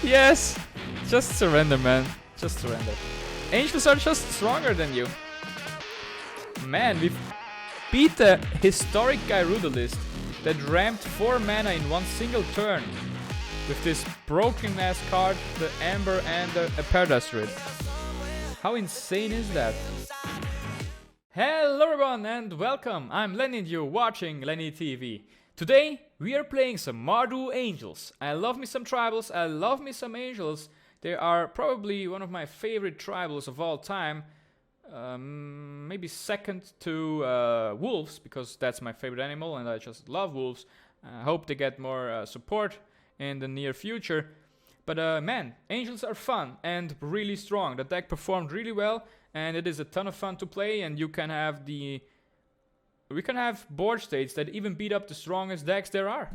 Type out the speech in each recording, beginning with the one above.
Yes! Just surrender, man. Just surrender. Angels are just stronger than you. Man, we've beat the historic Garuda list that ramped 4 mana in one single turn with this broken ass card, the Amber and the Paradise Rid. How insane is that? Hello everyone and welcome. I'm Lenny and you're watching Lenny TV. Today we are playing some Mardu Angels. I love me some tribals, I love me some angels. They are probably one of my favorite tribals of all time. Maybe second to wolves, because that's my favorite animal and I just love wolves. I hope they get more support in the near future. But man, angels are fun and really strong. The deck performed really well and it is a ton of fun to play, and we can have board states that even beat up the strongest decks there are.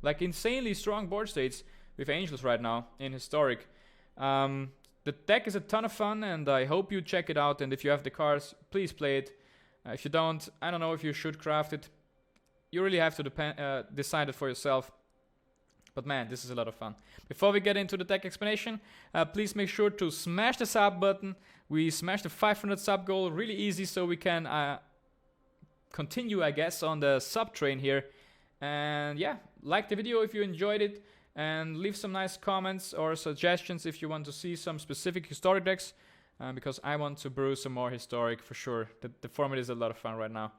Like insanely strong board states with angels right now in historic. The deck is a ton of fun and I hope you check it out, and if you have the cards, please play it. If you don't, I don't know if you should craft it. You really have to decide it for yourself. But man, this is a lot of fun. Before we get into the deck explanation, please make sure to smash the sub button. We smashed the 500 sub goal really easy, so we can continue, I guess, on the sub train here. And yeah, like the video if you enjoyed it, and leave some nice comments or suggestions if you want to see some specific historic decks, because I want to brew some more historic for sure. The format is a lot of fun right now.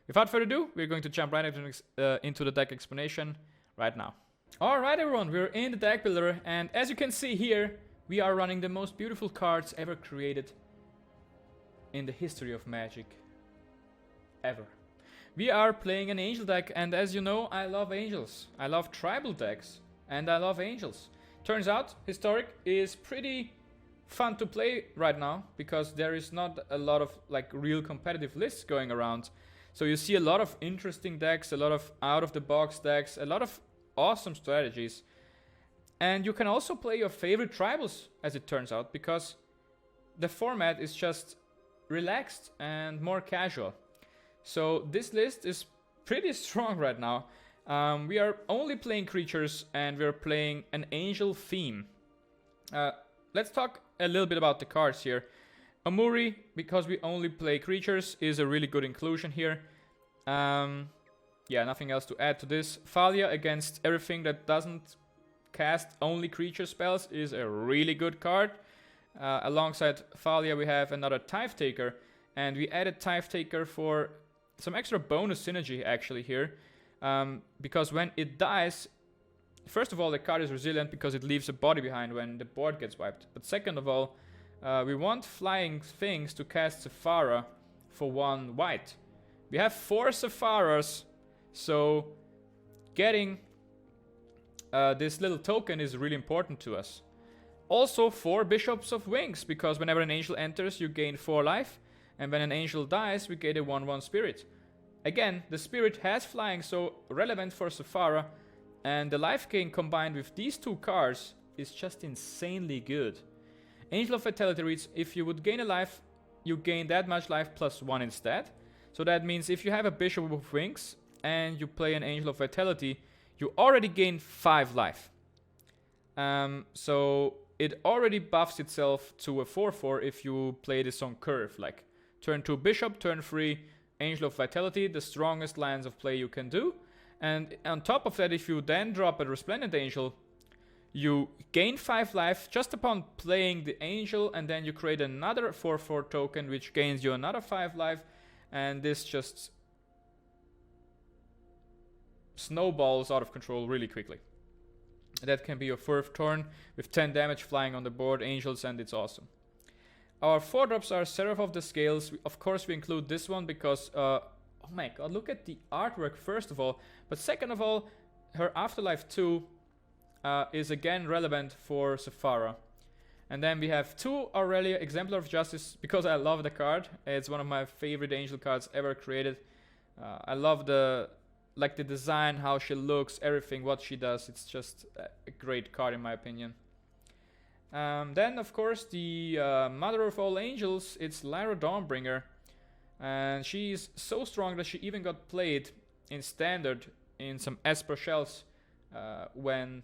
Without further ado, we're going to jump right into the deck explanation right now. Alright everyone, we're in the deck builder, and as you can see here, we are running the most beautiful cards ever created in the history of Magic. Ever. We are playing an angel deck, and as you know, I love angels. I love tribal decks, and I love angels. Turns out, historic is pretty fun to play right now, because there is not a lot of like real competitive lists going around. So you see a lot of interesting decks, a lot of out-of-the-box decks, a lot of awesome strategies. And you can also play your favorite tribals, as it turns out, because the format is just relaxed and more casual. So this list is pretty strong right now. We are only playing creatures and we're playing an angel theme. Let's talk a little bit about the cards here. Amuri, because we only play creatures, is a really good inclusion here. Yeah, nothing else to add to this. Thalia against everything that doesn't cast only creature spells is a really good card. Alongside Thalia we have another Tithe Taker, and we added Tithe Taker for some extra bonus synergy actually here. Because when it dies, first of all the card is resilient because it leaves a body behind when the board gets wiped. But second of all, we want flying things to cast Sephara for 1 white. We have 4 Sepharas. So getting this little token is really important to us. Also 4 Bishops of Wings, because whenever an angel enters you gain 4 life, and when an angel dies we get a 1/1 spirit. Again, the spirit has flying, so relevant for Sephara, and the life gain combined with these 2 cards is just insanely good. Angel of Vitality reads, if you would gain a life, you gain that much life plus 1 instead. So that means if you have a Bishop of Wings and you play an Angel of Vitality, you already gain 5 life. So it already buffs itself to a 4/4 if you play this on curve, like turn 2 Bishop, turn 3 Angel of Vitality, the strongest lines of play you can do. And on top of that, if you then drop a Resplendent Angel, you gain 5 life just upon playing the Angel, and then you create another 4/4 token which gains you another 5 life, and this just snowballs out of control really quickly. That can be your 4th turn with 10 damage flying on the board, angels, and it's awesome. Our 4-drops are Seraph of the Scales. Of course we include this one because, oh my god, look at the artwork first of all. But second of all, her Afterlife 2 is again relevant for Sephara. And then we have 2 Aurelia, Exemplar of Justice, because I love the card. It's one of my favorite angel cards ever created. I love the design, how she looks, everything, what she does. It's just a great card in my opinion. Then of course the Mother of all Angels, it's Lyra Dawnbringer. And she's so strong that she even got played in standard in some Esper shells when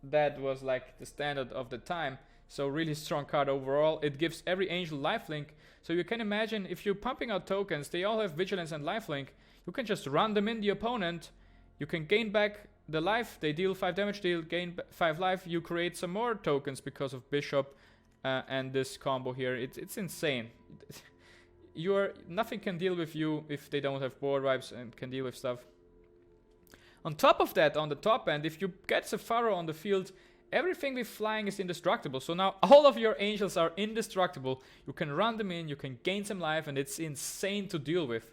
that was like the standard of the time. So really strong card overall. It gives every angel lifelink. So you can imagine if you're pumping out tokens, they all have vigilance and lifelink. You can just run them in the opponent. You can gain back the life. They deal 5 damage, they gain 5 life. You create some more tokens because of Bishop and this combo here. It's insane. Nothing can deal with you if they don't have board wipes and can deal with stuff. On top of that, on the top end, if you get Sephara on the field, everything with flying is indestructible. So now all of your angels are indestructible. You can run them in, you can gain some life, and it's insane to deal with.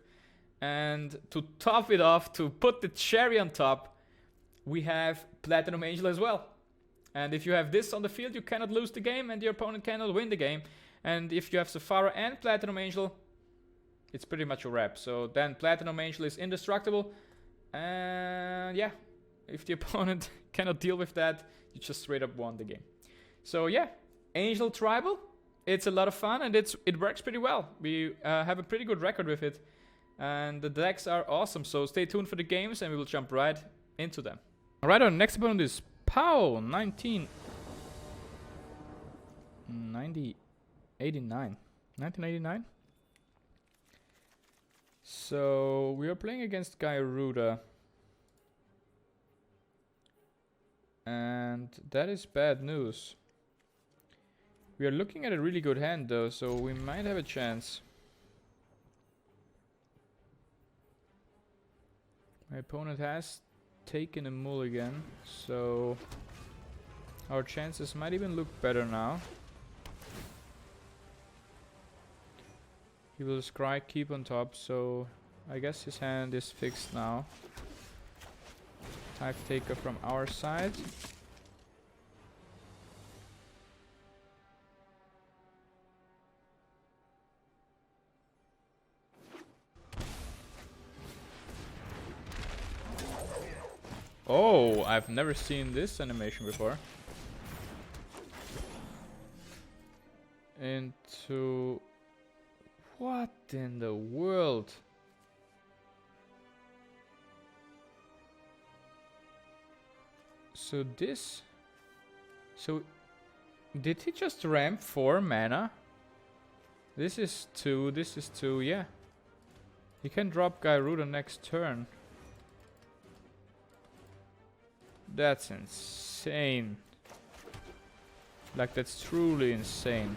And to top it off, to put the cherry on top, we have Platinum Angel as well. And if you have this on the field, you cannot lose the game and your opponent cannot win the game. And if you have Sephara and Platinum Angel, it's pretty much a wrap. So then Platinum Angel is indestructible. And yeah, if the opponent cannot deal with that, you just straight up won the game. So yeah, Angel Tribal, it's a lot of fun and it works pretty well. We have a pretty good record with it. And the decks are awesome, so stay tuned for the games and we will jump right into them. Alright, our next opponent is Pau 1989. So we are playing against Garuda. And that is bad news. We are looking at a really good hand though, so we might have a chance. My opponent has taken a mulligan, so our chances might even look better now. He will scry keep on top, so I guess his hand is fixed now. Type taker from our side. Oh, I've never seen this animation before. Into... What in the world? So this... So... Did he just ramp 4 mana? This is 2, this is 2, yeah. He can drop Garuda next turn. That's insane. Like, that's truly insane.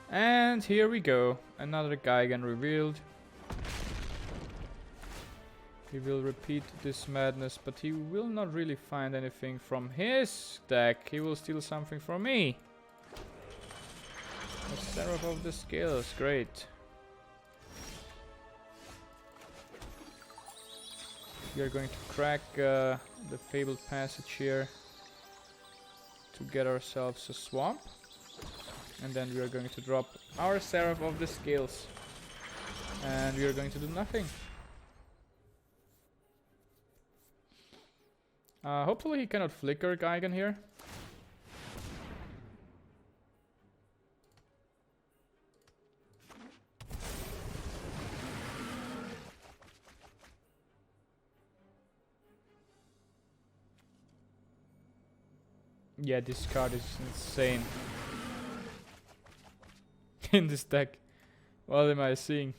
And here we go. Another Gigan revealed. He will repeat this madness, but he will not really find anything from his deck. He will steal something from me. A Seraph of the Scales, great. We are going to crack the Fabled Passage here to get ourselves a swamp. And then we are going to drop our Seraph of the Scales. And we are going to do nothing. Hopefully he cannot flicker Gigan here. Yeah, this card is insane. In this deck. What am I seeing?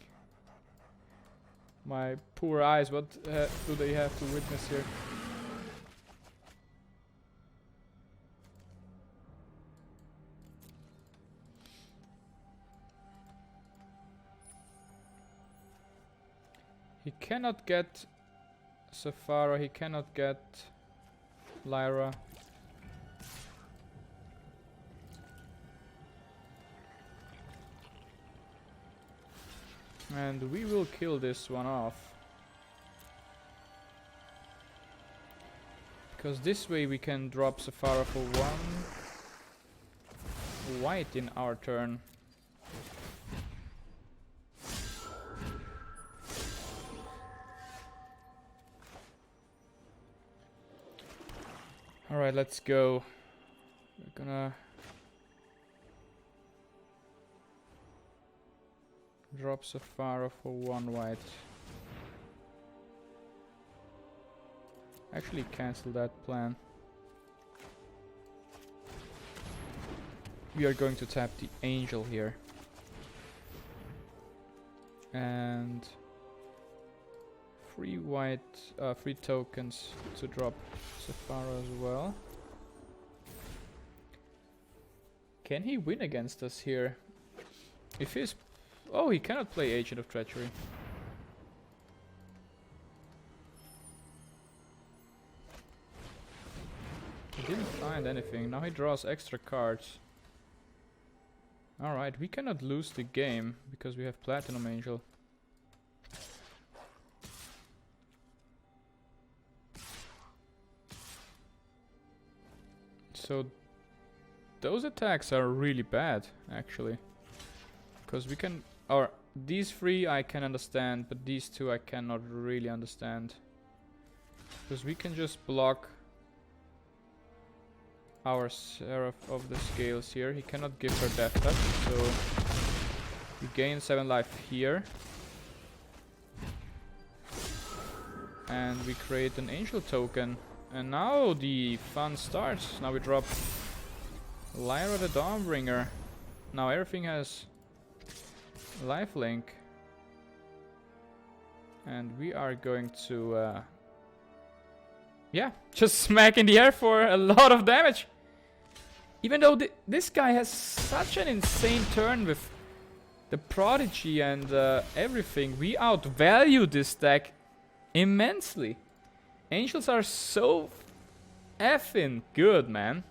My poor eyes, what do they have to witness here? He cannot get Sephara, he cannot get Lyra. And we will kill this one off. Because this way we can drop Sephara for 1 white in our turn. Alright, let's go. We're gonna drop Safari for 1 white. Actually cancel that plan. We are going to tap the Angel here. And 3 white, 3 tokens to drop Safari as well. Can he win against us here? If he's... Oh, he cannot play Agent of Treachery. He didn't find anything. Now he draws extra cards. Alright, we cannot lose the game because we have Platinum Angel. So those attacks are really bad, actually. Because we can... Or these 3 I can understand, but these 2 I cannot really understand. Because we can just block our Seraph of the Scales here. He cannot give her Death Touch, so we gain 7 life here. And we create an Angel token. And now the fun starts. Now we drop Lyra the Dawnbringer. Now everything has lifelink. And we are going to yeah, just smack in the air for a lot of damage. Even though this guy has such an insane turn with the Prodigy and everything, we outvalue this deck immensely. Angels are so effing good, man.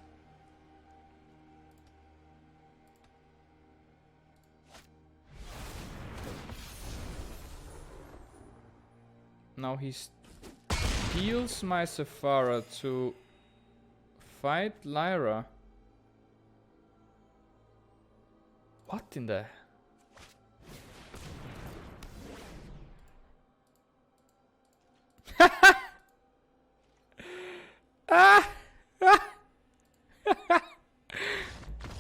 Now he steals my Safari to fight Lyra. What in the...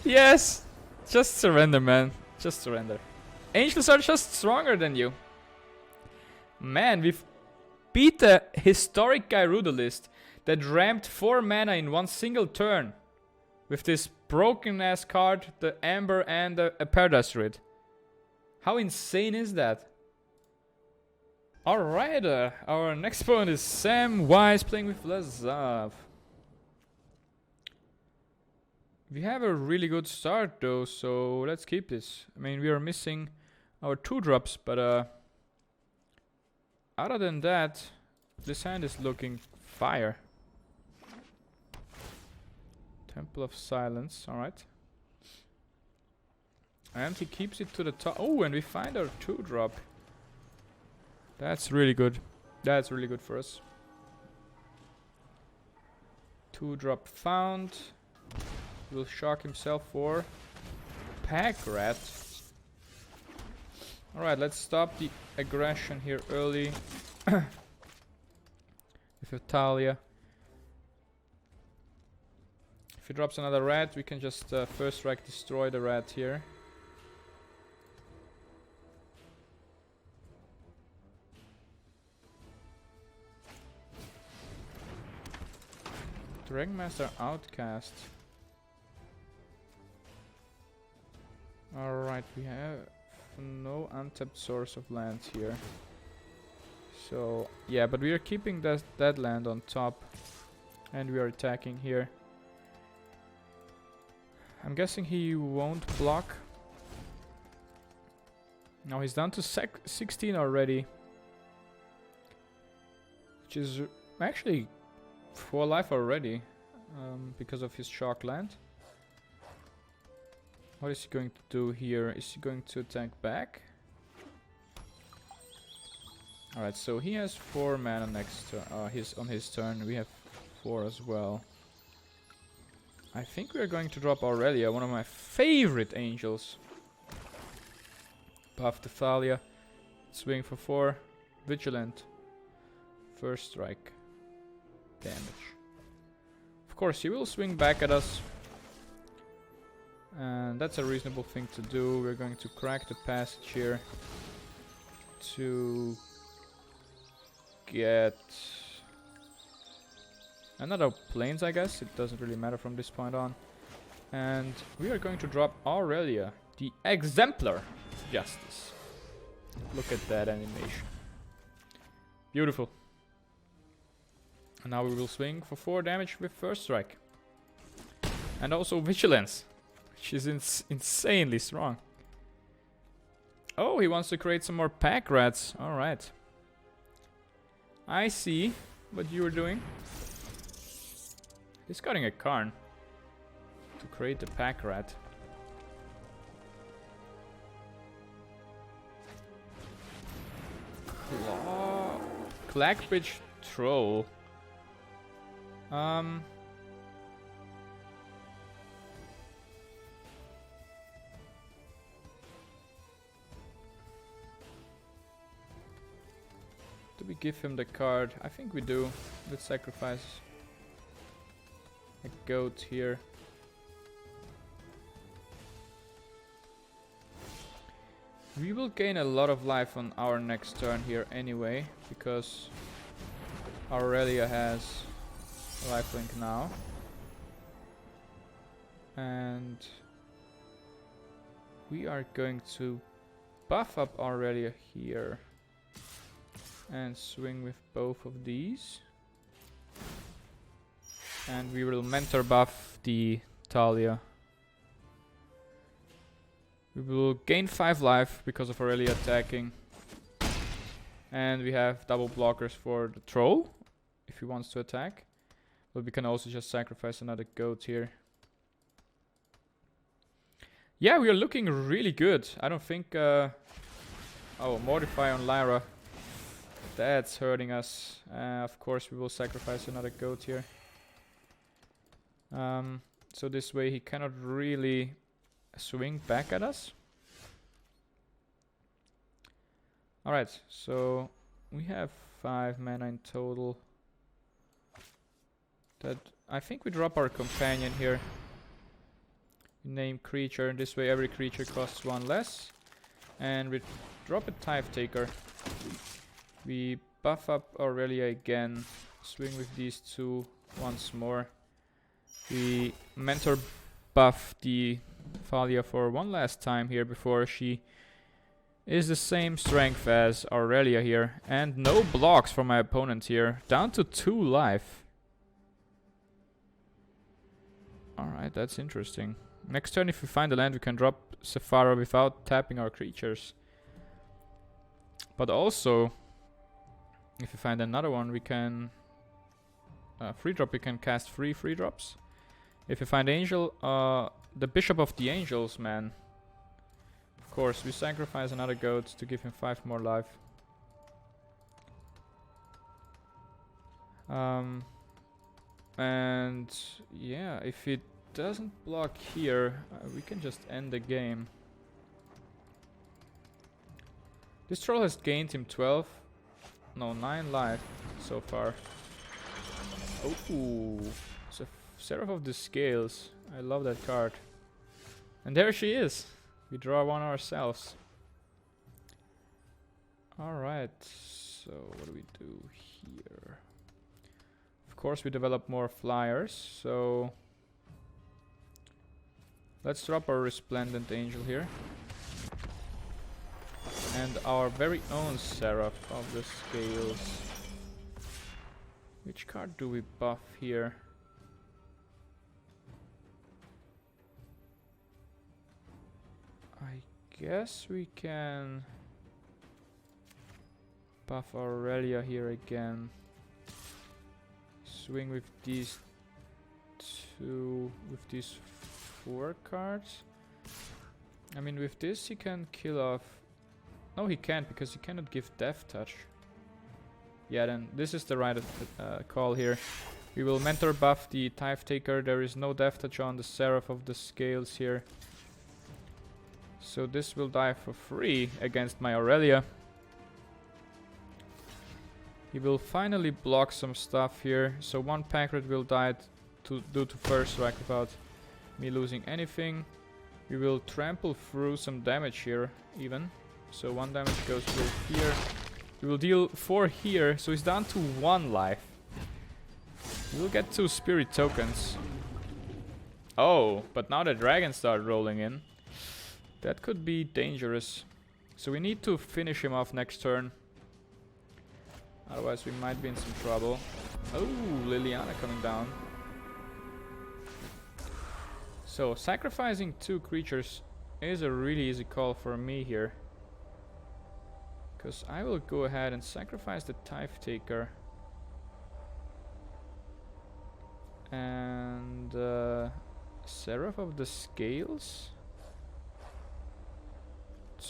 Yes! Just surrender, man. Just surrender. Angels are just stronger than you. Man, we've beat the historic Garuda list that ramped 4 mana in 1 single turn. With this broken ass card, the Amber and a Paradise Rid. How insane is that? Alright, our next opponent is Sam Wise playing with Lazav. We have a really good start though, so let's keep this. I mean, we are missing our 2 drops, but other than that, this hand is looking fire. Temple of Silence, alright. And he keeps it to the top. Oh, and we find our 2 drop. That's really good. That's really good for us. 2 drop found. Will shock himself for Pack Rat. Alright, let's stop the aggression here early. With Talia. If he drops another rat, we can just first strike destroy the rat here. Dragonmaster Outcast. Alright, we have no untapped source of land here. So, yeah, but we are keeping that land on top. And we are attacking here. I'm guessing he won't block. Now he's down to 16 already. Which is actually 4 life already. Because of his shock land. What is he going to do here? Is he going to attack back? Alright, so he has 4 mana next to on his turn. We have 4 as well. I think we are going to drop Aurelia, one of my favorite angels. Buff the Thalia. Swing for 4. Vigilant. First strike. Damage. Of course, he will swing back at us. And that's a reasonable thing to do. We're going to crack the passage here to get another planes, I guess. It doesn't really matter from this point on. And we are going to drop Aurelia, the Exemplar Justice. Look at that animation. Beautiful. And now we will swing for 4 damage with First Strike. And also Vigilance, which is insanely strong. Oh, he wants to create some more pack rats. Alright. I see what you were doing. He's cutting a Karn to create the pack rat. Clackbridge Troll. Do we give him the card? I think we do. Let's sacrifice a goat here. We will gain a lot of life on our next turn here anyway, because Aurelia has lifelink now. And we are going to buff up Aurelia here and swing with both of these. And we will mentor buff the Talia. We will gain 5 life because of Aurelia attacking. And we have double blockers for the troll if he wants to attack. But we can also just sacrifice another goat here. Yeah, we are looking really good. I don't think... oh, Mortify on Lyra. That's hurting us. Of course we will sacrifice another goat here. So this way he cannot really swing back at us. Alright, so we have 5 mana in total. That I think we drop our companion here. Name creature, and this way every creature costs 1 less. And we drop a Tithe Taker. We buff up Aurelia again. Swing with these 2 once more. We mentor buff the Thalia for 1 last time here before she is the same strength as Aurelia here. And no blocks for my opponent here. Down to 2 life. Alright, that's interesting. Next turn, if we find a land, we can drop Sephara without tapping our creatures. But also, if we find another one, we can... free drop, we can cast 3 free drops. If we find Angel, the Bishop of the Angels, man. Of course, we sacrifice another goat to give him 5 more life. And yeah, if it doesn't block here, we can just end the game. This troll has gained him 9 life so far. Oh, it's a Seraph of the Scales. I love that card. And there she is. We draw 1 ourselves. Alright, so what do we do here? Of course we develop more flyers, so let's drop our Resplendent Angel here. And our very own Seraph of the Scales. Which card do we buff here? I guess we can buff Aurelia here again. Swing with these 2, with these 4 cards. I mean, with this he can kill off... No, he can't, because he cannot give Death Touch. Yeah, then this is the right call here. We will mentor buff the Tithe Taker. There is no Death Touch on the Seraph of the Scales here. So this will die for free against my Aurelia. He will finally block some stuff here. So 1 pack rat will die to do to first strike without me losing anything. We will trample through some damage here even. So 1 damage goes through here. We will deal 4 here, so he's down to 1 life. We'll get 2 spirit tokens. Oh, but now the dragons start rolling in. That could be dangerous. So we need to finish him off next turn. Otherwise we might be in some trouble. Oh, Liliana coming down. So sacrificing 2 creatures is a really easy call for me here. Because I will go ahead and sacrifice the Tithe Taker. And Seraph of the Scales.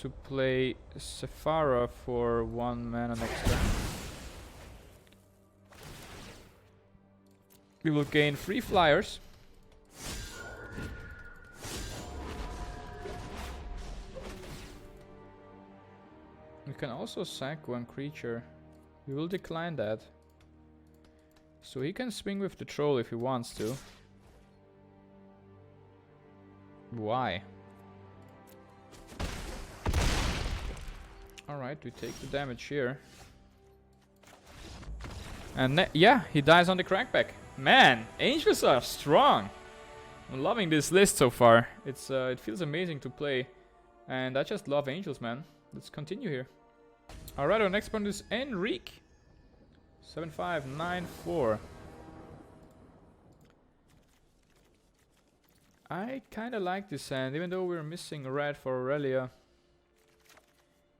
To play Sephara for 1 mana next turn. We will gain 3 flyers. We can also sack 1 creature. We will decline that. So he can swing with the troll if he wants to. Why? Alright, we take the damage here. And yeah, he dies on the crackback. Man, angels are strong. I'm loving this list so far. It feels amazing to play. And I just love angels, man. Let's continue here. Alright, our next opponent is Enrique. 7594. I kinda like this hand, even though we're missing red for Aurelia.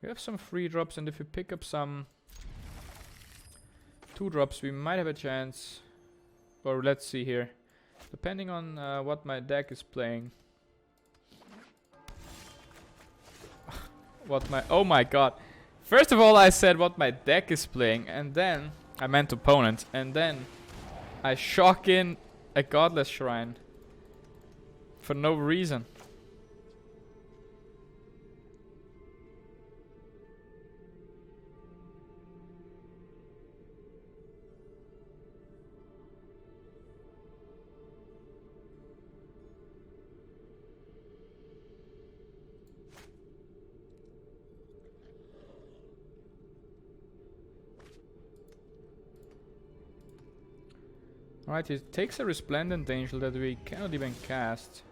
We have some 3 drops, and if we pick up some 2 drops, we might have a chance. Or let's see here. Depending on what my deck is playing. Oh my god. First of all, I said what my deck is playing, and then I meant opponent, and then I shock in a Godless Shrine for no reason. Alright, he takes a Resplendent Angel that we cannot even cast.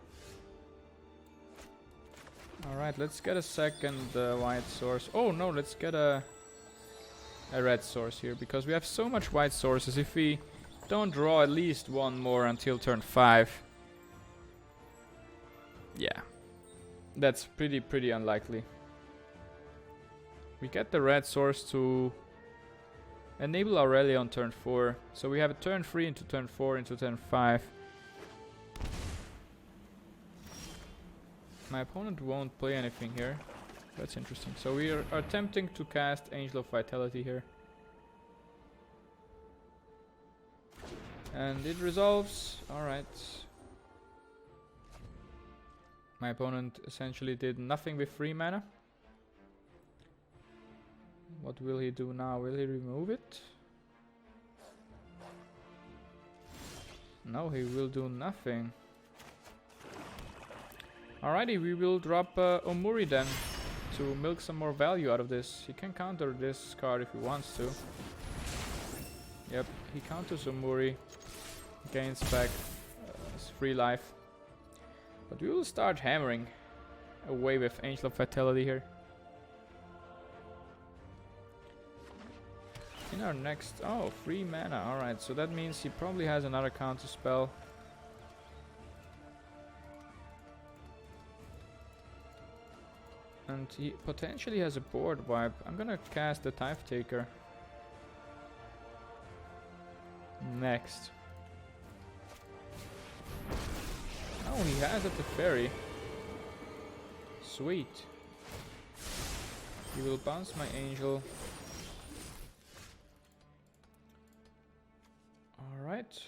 Alright, let's get a second white source. Oh no, let's get a red source here, because we have so much white sources. If we don't draw at least 1 more until turn 5. Yeah, that's pretty unlikely. We get the red source to enable Aurelia on turn 4. So we have a turn 3 into turn 4 into turn 5. My opponent won't play anything here. That's interesting. So we are attempting to cast Angel of Vitality here. And it resolves. Alright. My opponent essentially did nothing with 3 mana. What will he do now? Will he remove it? No, he will do nothing. Alrighty, we will drop Omuri then to milk some more value out of this. He can counter this card if he wants to. Yep, he counters Omuri, gains back his 3 life. But we will start hammering away with Angel of Vitality here. In our next... Oh, 3 mana. Alright, so that means he probably has another counter spell. And he potentially has a board wipe. I'm gonna cast the Tithe Taker next. Oh, he has it, the fairy. Sweet. He will bounce my angel. Alright.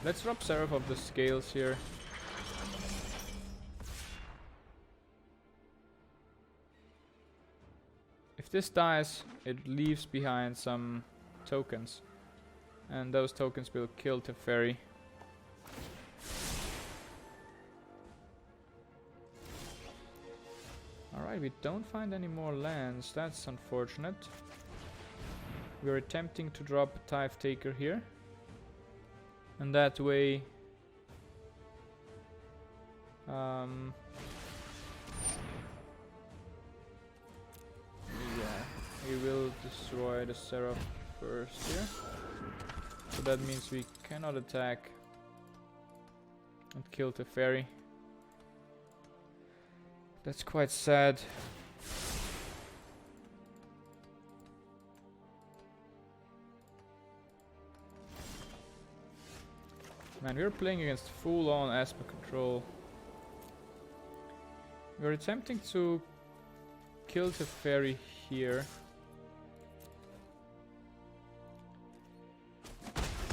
Let's drop Seraph of the Scales here. If this dies, it leaves behind some tokens. And those tokens will kill Teferi. Alright, we don't find any more lands. That's unfortunate. We're attempting to drop a Tithe Taker here. And that way... yeah, we will destroy the Seraph first here. So that means we cannot attack and kill the fairy. That's quite sad. Man, we're playing against full-on Asper control. We're attempting to kill the fairy here.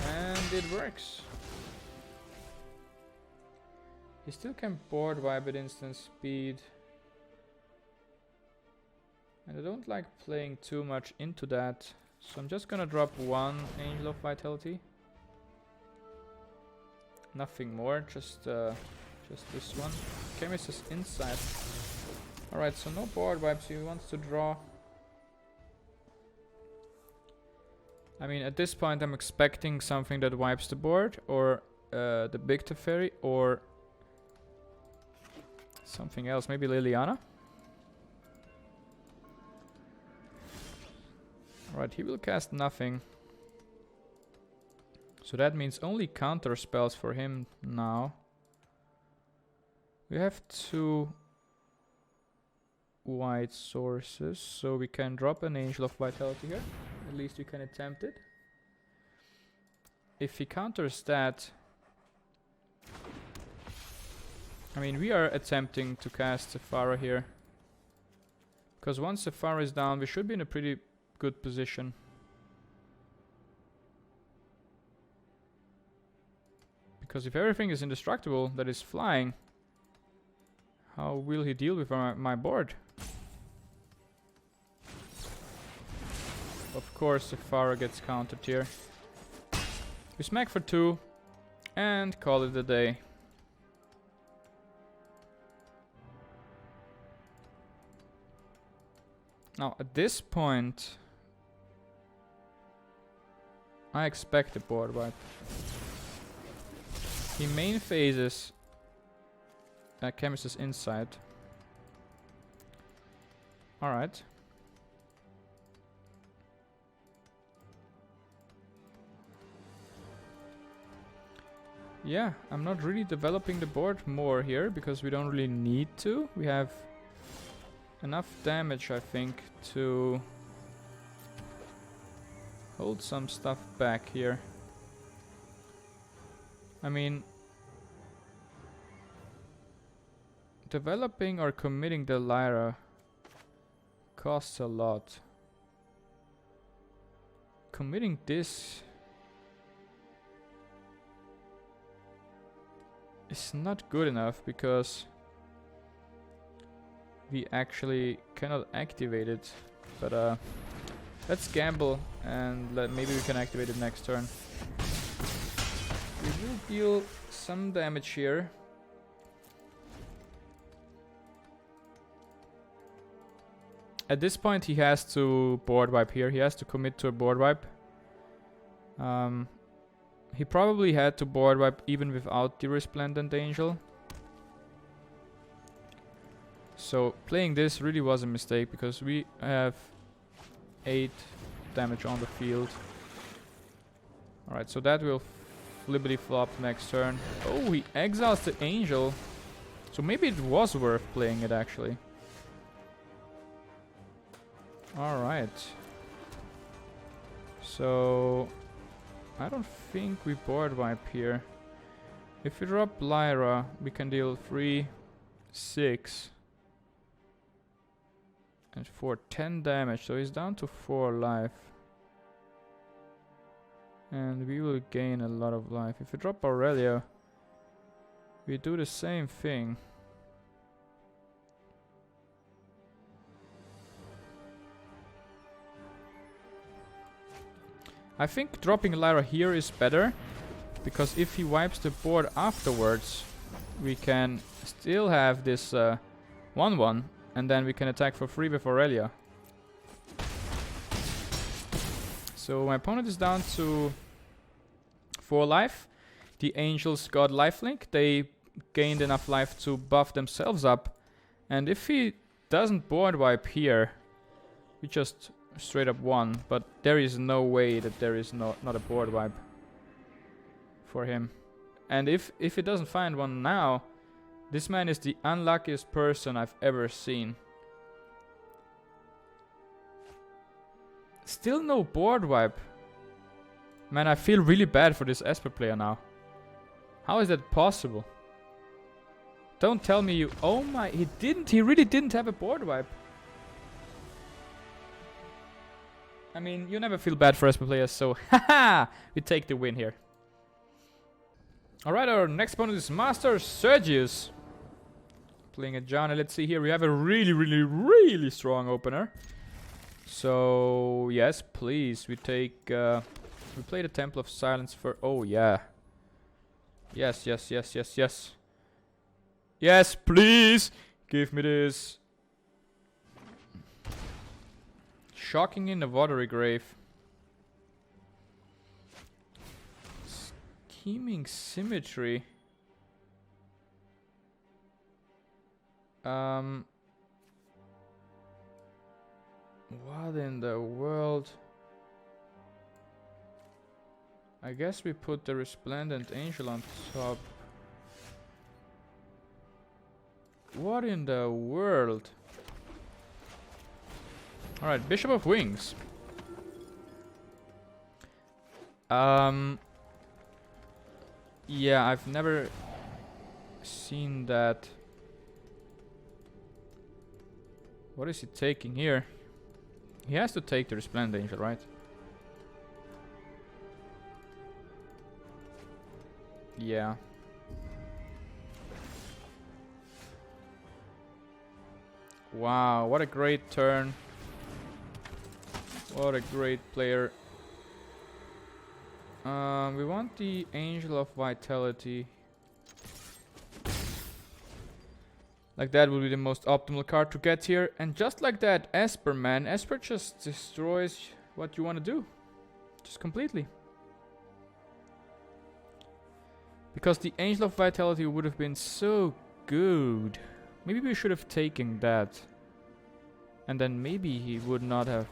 And it works. He still can board wipe at instant speed. And I don't like playing too much into that. So I'm just gonna drop one Angel of Vitality. Nothing more, just this one. Chemist is inside. Alright, so no board wipes. He wants to draw. I mean, at this point I'm expecting something that wipes the board, or the big Teferi, or something else. Maybe Liliana? Alright, he will cast nothing. So that means only counter spells for him now. We have 2 white sources, so we can drop an Angel of Vitality here. At least we can attempt it. If he counters that... I mean, we are attempting to cast Sephara here. Because once Sephara is down, we should be in a pretty good position. Because if everything is indestructible that is flying, how will he deal with my board? Of course, Sephara gets countered here. We smack for 2 and call it a day. Now, at this point, I expect a board wipe. He main phases Chemist is inside. Alright. Yeah, I'm not really developing the board more here because we don't really need to. We have enough damage, I think, to hold some stuff back here. I mean, developing or committing the Lyra costs a lot. Committing this is not good enough because we actually cannot activate it. But let's gamble and maybe we can activate it next turn. We will deal some damage here. At this point he has to board wipe here. He has to commit to a board wipe. He probably had to board wipe even without the Resplendent Angel. So playing this really was a mistake because we have 8 damage on the field. Alright, so that will flippity flop next turn. Oh, he exiles the Angel. So maybe it was worth playing it actually. Alright. So I don't think we board wipe here. If we drop Lyra, we can deal 3, 6 and 4, 10 damage. So he's down to 4 life. And we will gain a lot of life. If we drop Aurelia, we do the same thing. I think dropping Lyra here is better, because if he wipes the board afterwards, we can still have this 1-1 And then we can attack for free with Aurelia. So my opponent is down to 4 life. The Angels got lifelink. They gained enough life to buff themselves up. And if he doesn't board wipe here, we just straight up won. But there is no way that there is not a board wipe for him. And if he doesn't find one now, this man is the unluckiest person I've ever seen. Still no board wipe. Man, I feel really bad for this Esper player now. How is that possible? Don't tell me you... Oh my... He really didn't have a board wipe. I mean, you never feel bad for Esper players, so... Haha! We take the win here. Alright, our next opponent is Master Sergius. Playing a Johnny. Let's see here. We have a really strong opener. So, yes, please. We take... we play the Temple of Silence for... Oh, yeah. Yes. Yes, please! Give me this. Shocking in the Watery Grave. Scheming Symmetry. What in the world? I guess we put the Resplendent Angel on top. What in the world? Alright, Bishop of Wings. Yeah, I've never seen that. What is he taking here? He has to take the Resplendent Angel, right? Yeah. Wow, what a great turn. What a great player. We want the Angel of Vitality. Like that would be the most optimal card to get here. And just like that, Esper, man. Esper just destroys what you want to do. Just completely. Because the Angel of Vitality would have been so good. Maybe we should have taken that. And then maybe he would not have...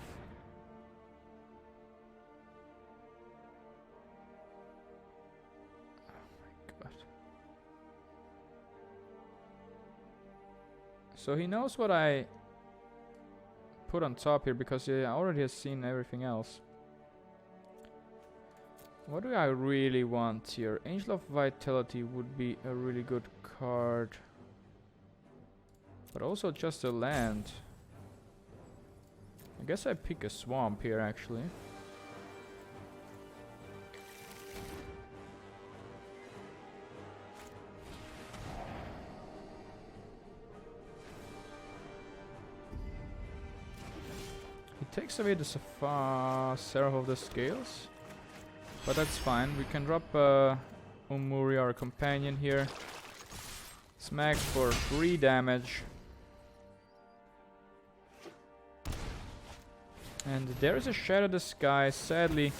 So he knows what I put on top here because he already has seen everything else. What do I really want here? Angel of Vitality would be a really good card. But also just a land. I guess I pick a swamp here actually. Takes away the Seraph of the Scales, but that's fine. We can drop Umuri, our companion here. Smack for 3 damage. And there is a Shadow of the Sky. Sadly,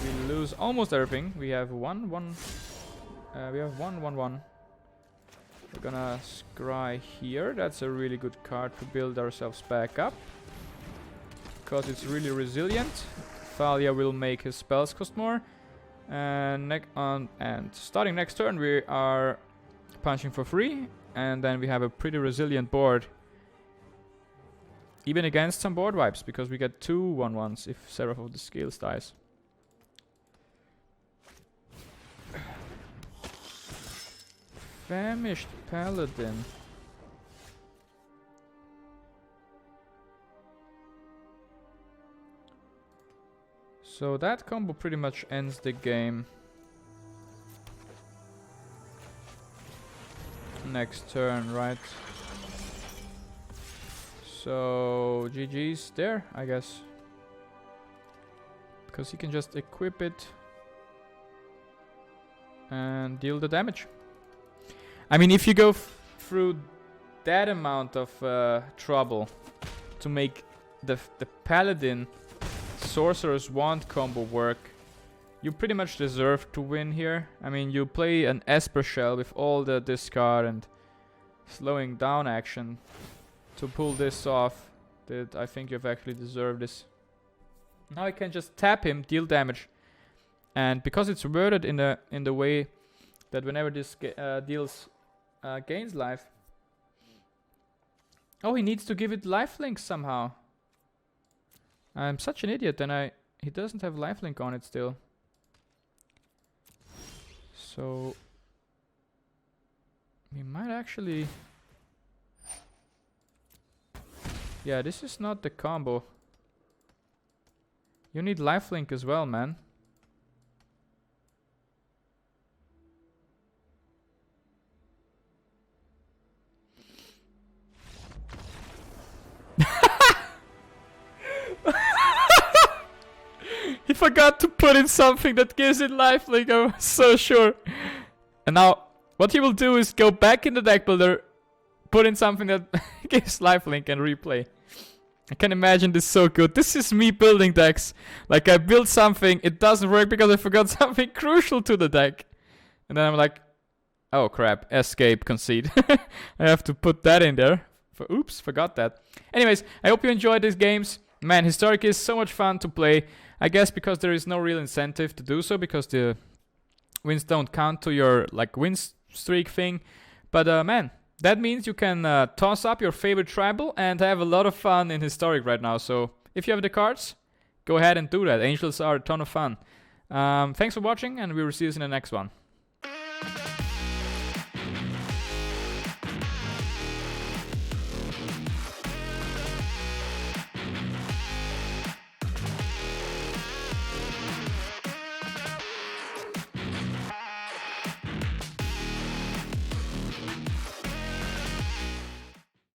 we lose almost everything. We have 1/1. We have 1/1/1. We're gonna scry here. That's a really good card to build ourselves back up. Because it's really resilient. Thalia will make his spells cost more. And starting next turn we are punching for free. And then we have a pretty resilient board. Even against some board wipes, because we get 2 1/1s if Seraph of the Scales dies. Famished Paladin. So that combo pretty much ends the game. Next turn, right? So GG's there, I guess. Because he can just equip it and deal the damage. I mean, if you go through that amount of trouble to make the Paladin Sorcerer's Wand combo work, you pretty much deserve to win here. I mean, you play an Esper Shell with all the discard and slowing down action to pull this off. That I think you've actually deserved this. Now I can just tap him, deal damage, and because it's worded in the way that whenever this gains life. Oh, he needs to give it lifelink somehow. I'm such an idiot, and he doesn't have lifelink on it still. So we might actually. Yeah, this is not the combo. You need lifelink as well, man. He forgot to put in something that gives it lifelink, I was so sure. And now, what he will do is go back in the deck builder, put in something that gives lifelink and replay. I can imagine this so good. This is me building decks. Like I build something, it doesn't work because I forgot something crucial to the deck. And then I'm like, oh crap, escape, concede. I have to put that in there. Oops, forgot that. Anyways, I hope you enjoyed these games. Man, Historic is so much fun to play. I guess because there is no real incentive to do so, because the wins don't count to your like win streak thing. But man, that means you can toss up your favorite tribal and have a lot of fun in Historic right now. So if you have the cards, go ahead and do that. Angels are a ton of fun. Thanks for watching, and we will see you in the next one.